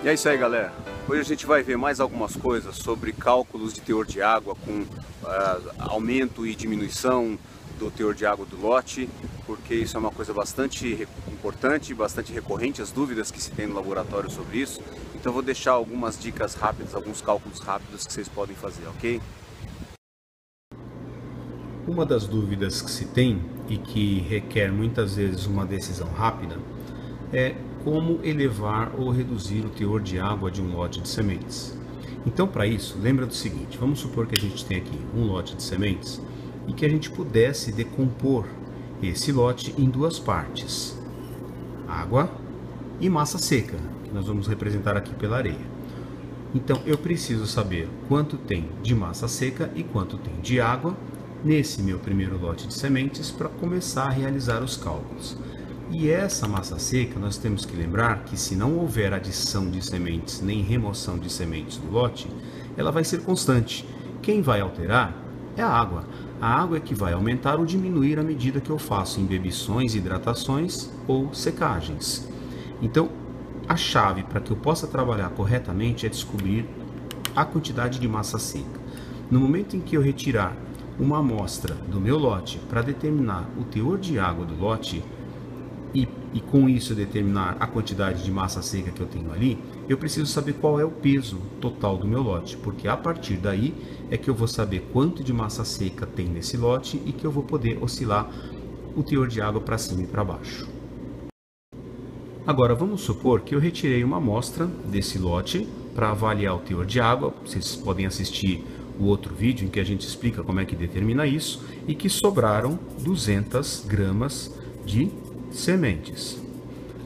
E é isso aí, galera. Hoje a gente vai ver mais algumas coisas sobre cálculos de teor de água com aumento e diminuição do teor de água do lote, porque isso é uma coisa bastante importante, bastante recorrente, as dúvidas que se tem no laboratório sobre isso. Então eu vou deixar algumas dicas rápidas, alguns cálculos rápidos que vocês podem fazer, ok? Uma das dúvidas que se tem e que requer muitas vezes uma decisão rápida é como elevar ou reduzir o teor de água de um lote de sementes. Então, para isso, lembra do seguinte: vamos supor que a gente tem aqui um lote de sementes e que a gente pudesse decompor esse lote em duas partes: água e massa seca, que nós vamos representar aqui pela areia. Então, eu preciso saber quanto tem de massa seca e quanto tem de água nesse meu primeiro lote de sementes para começar a realizar os cálculos. E essa massa seca, nós temos que lembrar que se não houver adição de sementes nem remoção de sementes do lote, ela vai ser constante. Quem vai alterar é a água. A água é que vai aumentar ou diminuir à medida que eu faço imbebições, hidratações ou secagens. Então, a chave para que eu possa trabalhar corretamente é descobrir a quantidade de massa seca. No momento em que eu retirar uma amostra do meu lote para determinar o teor de água do lote, e com isso determinar a quantidade de massa seca que eu tenho ali, eu preciso saber qual é o peso total do meu lote, porque a partir daí é que eu vou saber quanto de massa seca tem nesse lote e que eu vou poder oscilar o teor de água para cima e para baixo. Agora vamos supor que eu retirei uma amostra desse lote para avaliar o teor de água. Vocês podem assistir o outro vídeo em que a gente explica como é que determina isso, e que sobraram 200 gramas de sementes.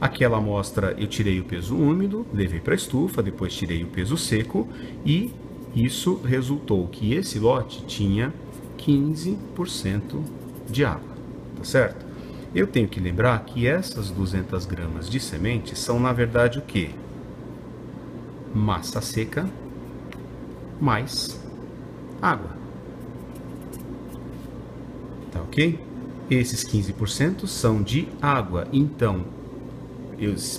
Aquela amostra eu tirei o peso úmido, levei para a estufa, depois tirei o peso seco e isso resultou que esse lote tinha 15% de água, tá certo? Eu tenho que lembrar que essas 200 gramas de sementes são na verdade o quê? Massa seca mais água, tá ok? Esses 15% são de água, então,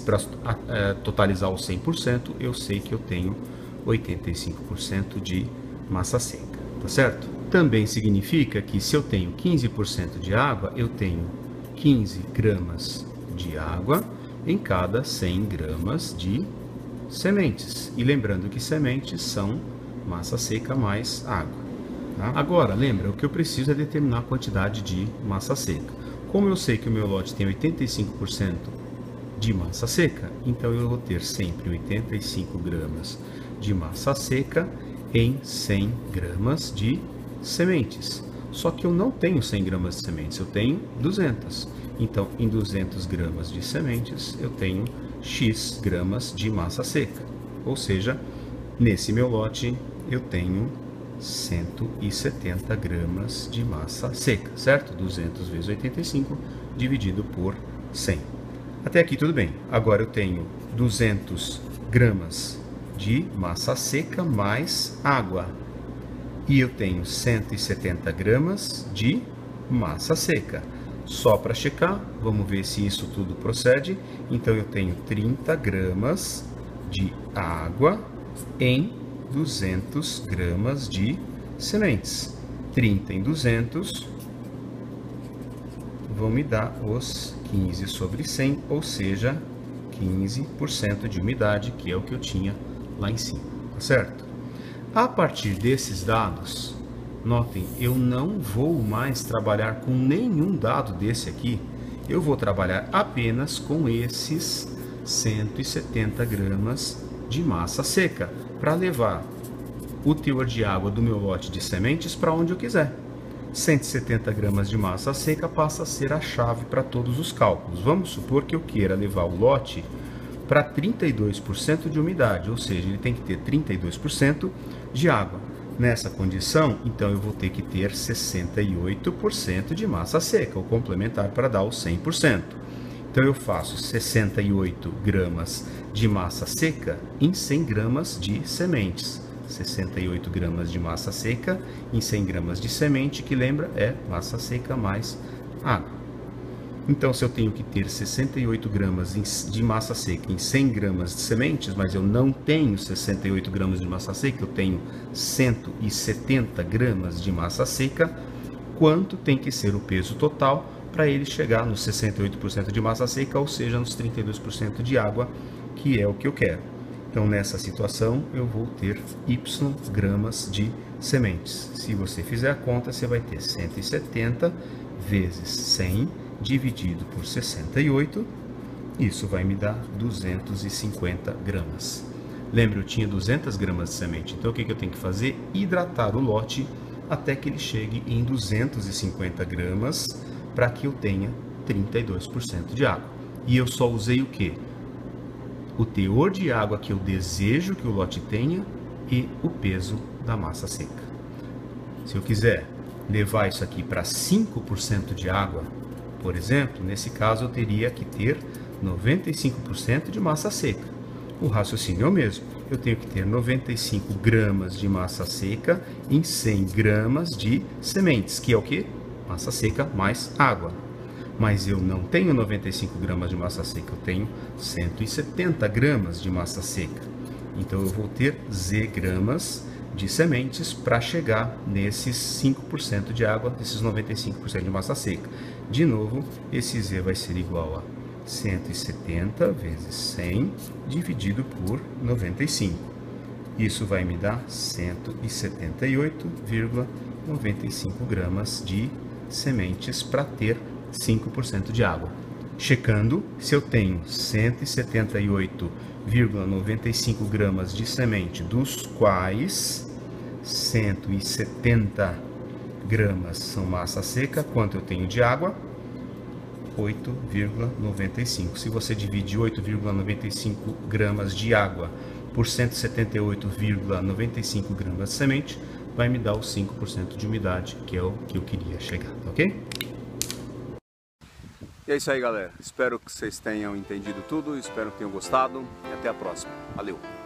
para totalizar os 100%, eu sei que eu tenho 85% de massa seca, tá certo? Também significa que se eu tenho 15% de água, eu tenho 15 gramas de água em cada 100 gramas de sementes. E lembrando que sementes são massa seca mais água. Agora, lembra, o que eu preciso é determinar a quantidade de massa seca. Como eu sei que o meu lote tem 85% de massa seca, então eu vou ter sempre 85 gramas de massa seca em 100 gramas de sementes. Só que eu não tenho 100 gramas de sementes, eu tenho 200. Então, em 200 gramas de sementes, eu tenho X gramas de massa seca. Ou seja, nesse meu lote, eu tenho 170 gramas de massa seca, certo? 200 vezes 85 dividido por 100. Até aqui tudo bem. Agora eu tenho 200 gramas de massa seca mais água. E eu tenho 170 gramas de massa seca. Só para checar, vamos ver se isso tudo procede. Então eu tenho 30 gramas de água em 200 gramas de sementes. 30 em 200 vão me dar os 15 sobre 100, ou seja, 15% de umidade, que é o que eu tinha lá em cima, tá certo? A partir desses dados, notem, eu não vou mais trabalhar com nenhum dado desse aqui, eu vou trabalhar apenas com esses 170 gramas de massa seca, para levar o teor de água do meu lote de sementes para onde eu quiser. 170 gramas de massa seca passa a ser a chave para todos os cálculos. Vamos supor que eu queira levar o lote para 32% de umidade, ou seja, ele tem que ter 32% de água. Nessa condição, então eu vou ter que ter 68% de massa seca, o complementar para dar os 100%. Então eu faço 68 gramas de massa seca em 100 gramas de sementes. 68 gramas de massa seca em 100 gramas de semente, que lembra é massa seca mais água. Então, se eu tenho que ter 68 gramas de massa seca em 100 gramas de sementes, mas eu não tenho 68 gramas de massa seca, eu tenho 170 gramas de massa seca, quanto tem que ser o peso total para ele chegar nos 68% de massa seca, ou seja, nos 32% de água, que é o que eu quero. Então, nessa situação, eu vou ter Y gramas de sementes. Se você fizer a conta, você vai ter 170 vezes 100 dividido por 68, isso vai me dar 250 gramas. Lembra, eu tinha 200 gramas de semente, então o que eu tenho que fazer? Hidratar o lote até que ele chegue em 250 gramas, para que eu tenha 32% de água. E eu só usei o quê? O teor de água que eu desejo que o lote tenha e o peso da massa seca. Se eu quiser levar isso aqui para 5% de água, por exemplo, nesse caso eu teria que ter 95% de massa seca. O raciocínio é o mesmo. Eu tenho que ter 95 gramas de massa seca em 100 gramas de sementes, que é o que? Massa seca mais água. Mas eu não tenho 95 gramas de massa seca, eu tenho 170 gramas de massa seca. Então eu vou ter Z gramas de sementes para chegar nesses 5% de água, desses 95% de massa seca. De novo, esse Z vai ser igual a 170 vezes 100 dividido por 95. Isso vai me dar 178,95 gramas de sementes para ter 5% de água. Checando, se eu tenho 178,95 gramas de semente, dos quais 170 gramas são massa seca, quanto eu tenho de água? 8,95. Se você divide 8,95 gramas de água por 178,95 gramas de semente, vai me dar os 5% de umidade, que é o que eu queria chegar, ok? E é isso aí, galera. Espero que vocês tenham entendido tudo, espero que tenham gostado e até a próxima. Valeu!